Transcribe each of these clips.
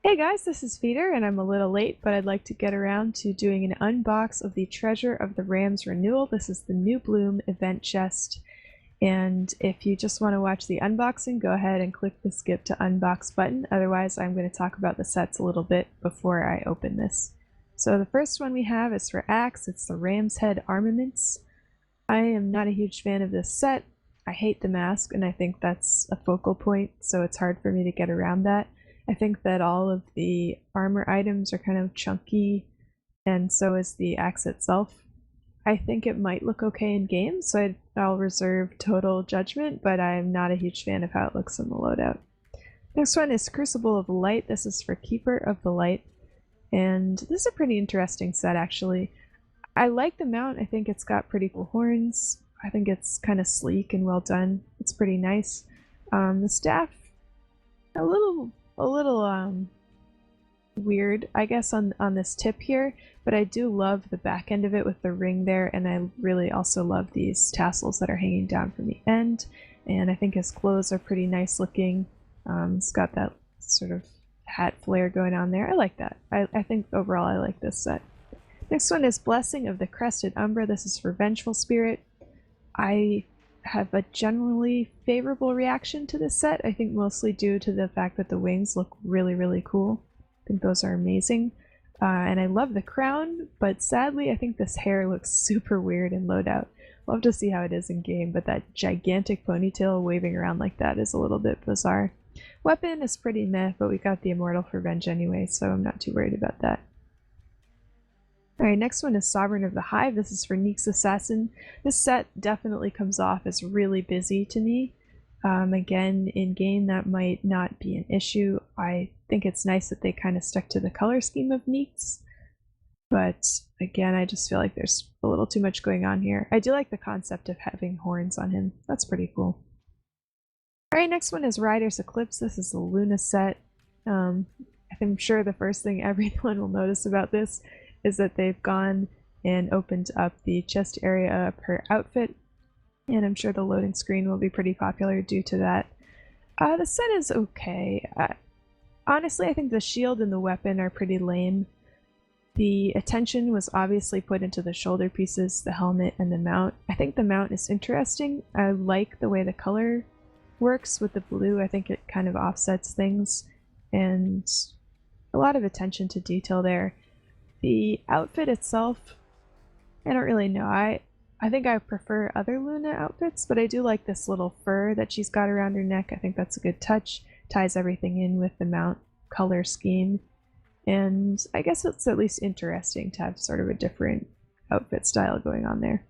Hey guys, this is Feeder, and I'm a little late, but I'd like to get around to doing an unbox of the Treasure of the Ram's Renewal. This is the New Bloom event chest, and if you just want to watch the unboxing, go ahead and click the skip to unbox button. Otherwise, I'm going to talk about the sets a little bit before I open this. So the first one we have is for Axe. It's the Ram's Head Armaments. I am not a huge fan of this set. I hate the mask, and I think that's a focal point, so it's hard for me to get around that. I think that all of the armor items are kind of chunky, and so is the axe itself. I think it might look okay in game, so I'll reserve total judgment, but I'm not a huge fan of how it looks in the loadout. Next one is Crucible of Light. This is for Keeper of the Light, and this is a pretty interesting set actually. I like the mount. I think it's got pretty cool horns. I think it's kind of sleek and well done. It's pretty nice. The staff, a little weird, I guess, on this tip here, but I do love the back end of it with the ring there, and I really also love these tassels that are hanging down from the end, and I think his clothes are pretty nice looking. It's got that sort of hat flare going on there. I like that. I think overall I like this set. Next one is Blessing of the Crested Umbra. This is for Vengeful Spirit. I have a generally favorable reaction to this set, I think mostly due to the fact that the wings look really cool. I think those are amazing. And I love the crown, but sadly I think this hair looks super weird in Loadout. Love to see how it is in game, but that gigantic ponytail waving around like that is a little bit bizarre. Weapon is pretty meh, but we got the Immortal for Revenge anyway, so I'm not too worried about that. Alright, next one is Sovereign of the Hive. This is for Neek's Assassin. This set definitely comes off as really busy to me. Again, in game that might not be an issue. I think it's nice that they kind of stuck to the color scheme of Neek's, but again, I just feel like there's a little too much going on here. I do like the concept of having horns on him. That's pretty cool. Alright, next one is Rider's Eclipse. This is the Luna set. I'm sure the first thing everyone will notice about this is that they've gone and opened up the chest area per outfit, and I'm sure the loading screen will be pretty popular due to that. The set is okay. Honestly, I think the shield and the weapon are pretty lame. The attention was obviously put into the shoulder pieces, the helmet, and the mount. I think the mount is interesting. I like the way the color works with the blue. I think it kind of offsets things, and a lot of attention to detail there. The outfit itself, I don't really know. I think I prefer other Luna outfits, but I do like this little fur that she's got around her neck. I think that's a good touch. Ties everything in with the mount color scheme. And I guess it's at least interesting to have sort of a different outfit style going on there.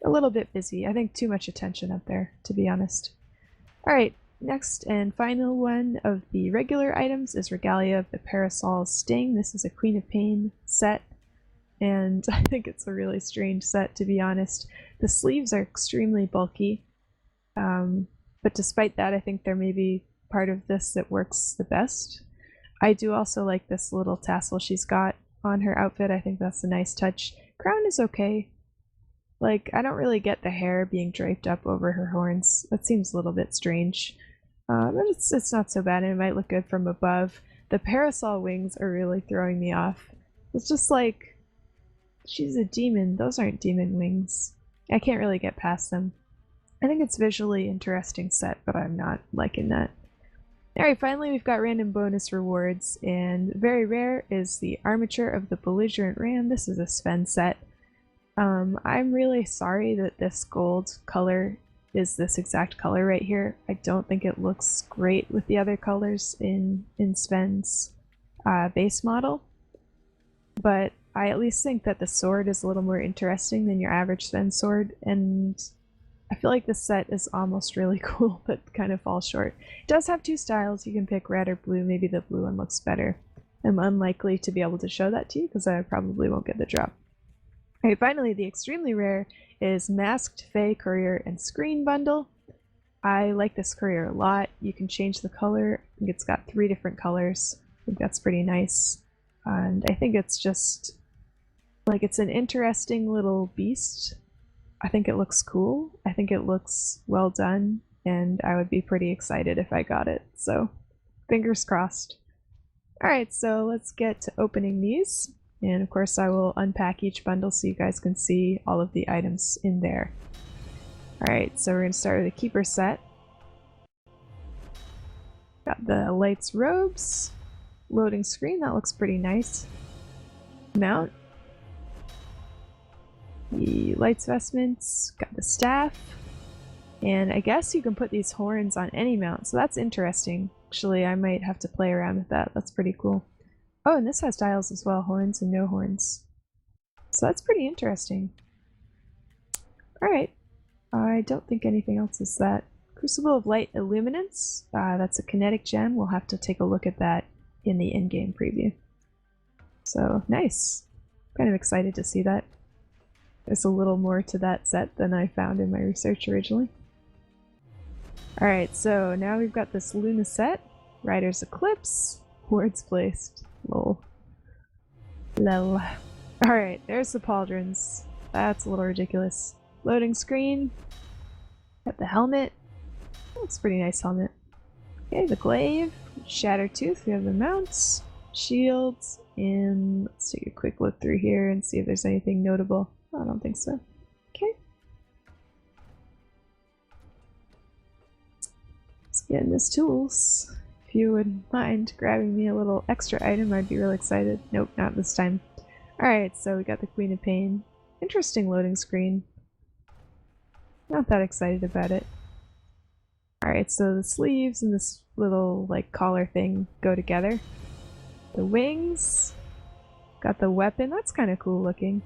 A little bit busy. I think too much attention up there, to be honest. Alright, next and final one of the regular items is Regalia of the Parasol's Sting. This is a Queen of Pain set, and I think it's a really strange set, to be honest. The sleeves are extremely bulky, but despite that, I think there may be part of this that works the best. I do also like this little tassel she's got on her outfit. I think that's a nice touch. Crown is okay. Like, I don't really get the hair being draped up over her horns. That seems a little bit strange. But it's not so bad, and it might look good from above. The parasol wings are really throwing me off. It's just like, she's a demon. Those aren't demon wings. I can't really get past them. I think it's visually interesting set, but I'm not liking that. Alright, finally we've got random bonus rewards, and very rare is the Armature of the Belligerent Ram. This is a Sven set. I'm really sorry that this gold color is this exact color right here. I don't think it looks great with the other colors in Sven's base model, but I at least think that the sword is a little more interesting than your average Sven sword, and I feel like this set is almost really cool, but kind of falls short. It does have two styles. You can pick red or blue. Maybe the blue one looks better. I'm unlikely to be able to show that to you because I probably won't get the drop. Alright, finally, the extremely rare is Masked Fey Courier and Screen Bundle. I like this courier a lot. You can change the color. I think it's got 3 different colors. I think that's pretty nice. And I think it's just, like, it's an interesting little beast. I think it looks cool. I think it looks well done, and I would be pretty excited if I got it. So, fingers crossed. Alright, so let's get to opening these. And of course I will unpack each bundle so you guys can see all of the items in there. Alright, so we're going to start with a keeper set. Got the lights robes. Loading screen, that looks pretty nice. Mount. The lights vestments. Got the staff. And I guess you can put these horns on any mount, so that's interesting. Actually, I might have to play around with that. That's pretty cool. Oh, and this has dials as well, horns and no horns. So that's pretty interesting. Alright. I don't think anything else is that. Crucible of Light Illuminance. That's a kinetic gem. We'll have to take a look at that in the in-game preview. So, nice. Kind of excited to see that. There's a little more to that set than I found in my research originally. Alright, so now we've got this Luna set. Rider's Eclipse. Words placed. Lol. Lol. Alright, there's the pauldrons. That's a little ridiculous. Loading screen. Got the helmet. Looks pretty nice helmet. Okay, the glaive. Shattered Tooth. We have the mounts. Shields. And let's take a quick look through here and see if there's anything notable. I don't think so. Okay. Let's get in this tools. If you would mind grabbing me a little extra item, I'd be really excited. Nope, not this time. Alright, so we got the Queen of Pain. Interesting loading screen. Not that excited about it. Alright, so the sleeves and this little like collar thing go together. The wings. Got the weapon. That's kind of cool looking.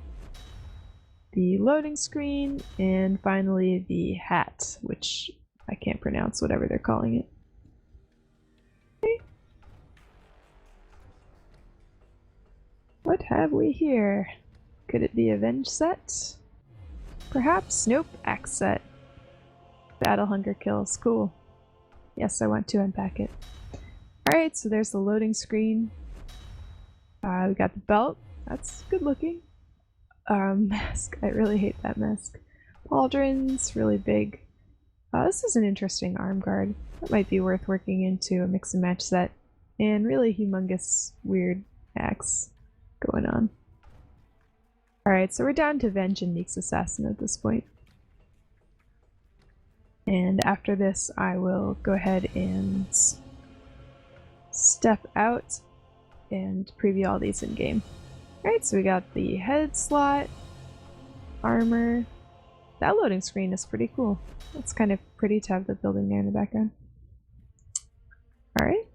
The loading screen, and finally the hat, which I can't pronounce, whatever they're calling it. Okay. What have we here? Could it be Avenge set? Perhaps? Nope. Axe set. Battle Hunger Kills. Cool. Yes, I want to unpack it. Alright, so there's the loading screen. We got the belt. That's good looking. Mask. I really hate that mask. Pauldrons, really big. This is an interesting arm guard. That might be worth working into a mix and match set. And really humongous, weird axe going on. Alright, so we're down to Venge and Meek's Assassin at this point. And after this, I will go ahead and step out and preview all these in game. Alright, so we got the head slot, armor. That loading screen is pretty cool. It's kind of pretty to have the building there in the background. Alright.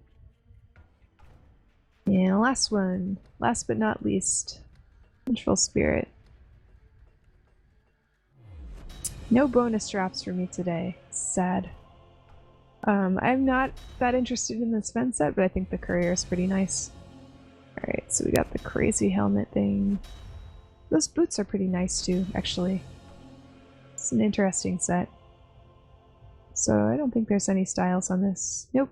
And last one, last but not least, Vengeful Spirit. No bonus drops for me today. Sad. I'm not that interested in this Ven set, but I think the courier is pretty nice. Alright, so we got the crazy helmet thing. Those boots are pretty nice too, actually. It's an interesting set. So I don't think there's any styles on this. Nope.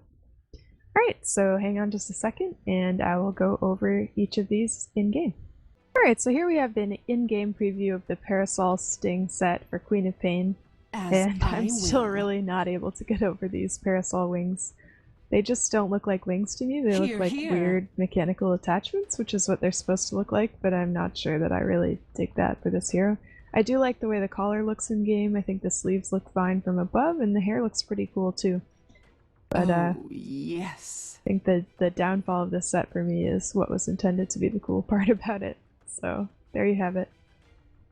Alright, so hang on just a second and I will go over each of these in-game. Alright, so here we have an in-game preview of the Parasol Sting set for Queen of Pain. And I'm still really not able to get over these Parasol wings. They just don't look like wings to me. They look like weird mechanical attachments, which is what they're supposed to look like, but I'm not sure that I really dig that for this hero. I do like the way the collar looks in game. I think the sleeves look fine from above, and the hair looks pretty cool too. But yes. I think the downfall of this set for me is what was intended to be the cool part about it. So there you have it.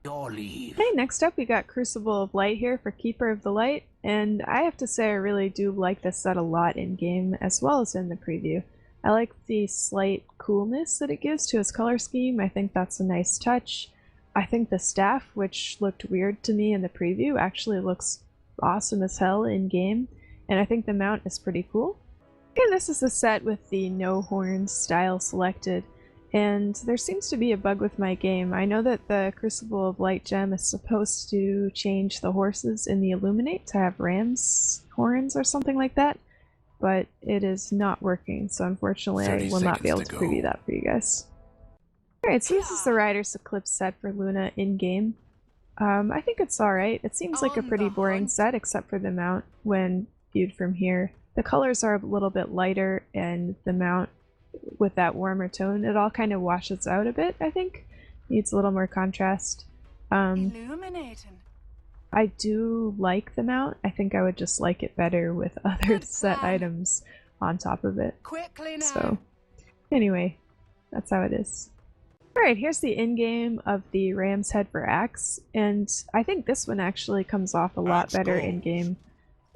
Okay, next up we got Crucible of Light here for Keeper of the Light, and I have to say I really do like this set a lot in game as well as in the preview. I like the slight coolness that it gives to his color scheme. I think that's a nice touch. I think the staff, which looked weird to me in the preview, actually looks awesome as hell in game, and I think the mount is pretty cool. And this is a set with the no horns style selected. And there seems to be a bug with my game. I know that the Crucible of Light gem is supposed to change the horses in the Illuminate to have ram's horns or something like that, but it is not working, so unfortunately I will not be able to preview that for you guys. Alright, so this is the Rider's Eclipse set for Luna in-game. I think it's alright. It seems like a pretty boring set except for the mount when viewed from here. The colors are a little bit lighter and the mount with that warmer tone, it all kind of washes out a bit, I think. Needs a little more contrast. Illuminating. I do like the mount. I think I would just like it better with other set items on top of it. Quickly now. So, anyway, that's how it is. Alright, here's the in-game of the Ram's Head for Axe, and I think this one actually comes off a lot better in-game,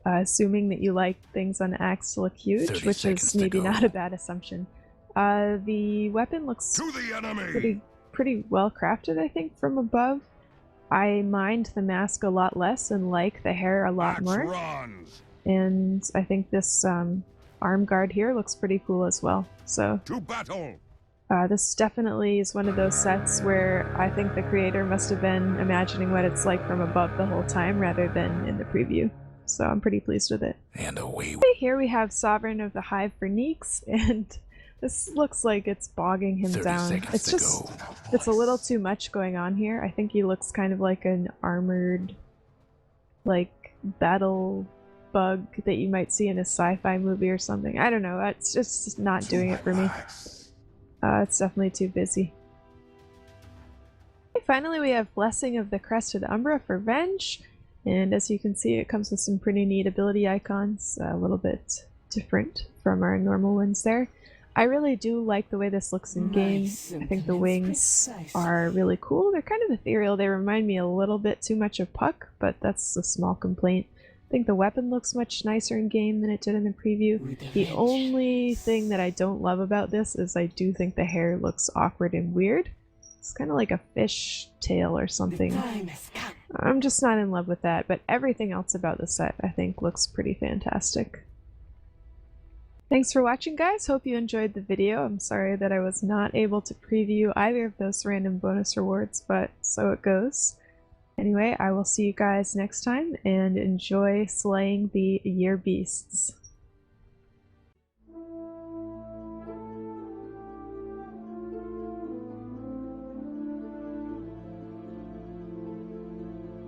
assuming that you like things on Axe to look huge, which is maybe not a bad assumption. The weapon looks pretty well crafted, I think, from above. I mind the mask a lot less and like the hair a lot more. And I think this arm guard here looks pretty cool as well. So to battle. This definitely is one of those sets where I think the creator must have been imagining what it's like from above the whole time rather than in the preview. So I'm pretty pleased with it. And away. Here we have Sovereign of the Hive for Neeks, and this looks like it's bogging him down. It's just, it's a little too much going on here. I think he looks kind of like an armored, like, battle bug that you might see in a sci-fi movie or something. I don't know, it's just not doing it for me. It's definitely too busy. Okay, finally we have Blessing of the Crested Umbra for Venge, and as you can see it comes with some pretty neat ability icons, a little bit different from our normal ones there. I really do like the way this looks in game. I think the wings are really cool. They're kind of ethereal. They remind me a little bit too much of Puck, but that's a small complaint. I think the weapon looks much nicer in game than it did in the preview. The only thing that I don't love about this is I do think the hair looks awkward and weird. It's kind of like a fish tail or something. I'm just not in love with that, but everything else about the set I think looks pretty fantastic. Thanks for watching, guys. Hope you enjoyed the video. I'm sorry that I was not able to preview either of those random bonus rewards, but so it goes. Anyway, I will see you guys next time, and enjoy slaying the year beasts.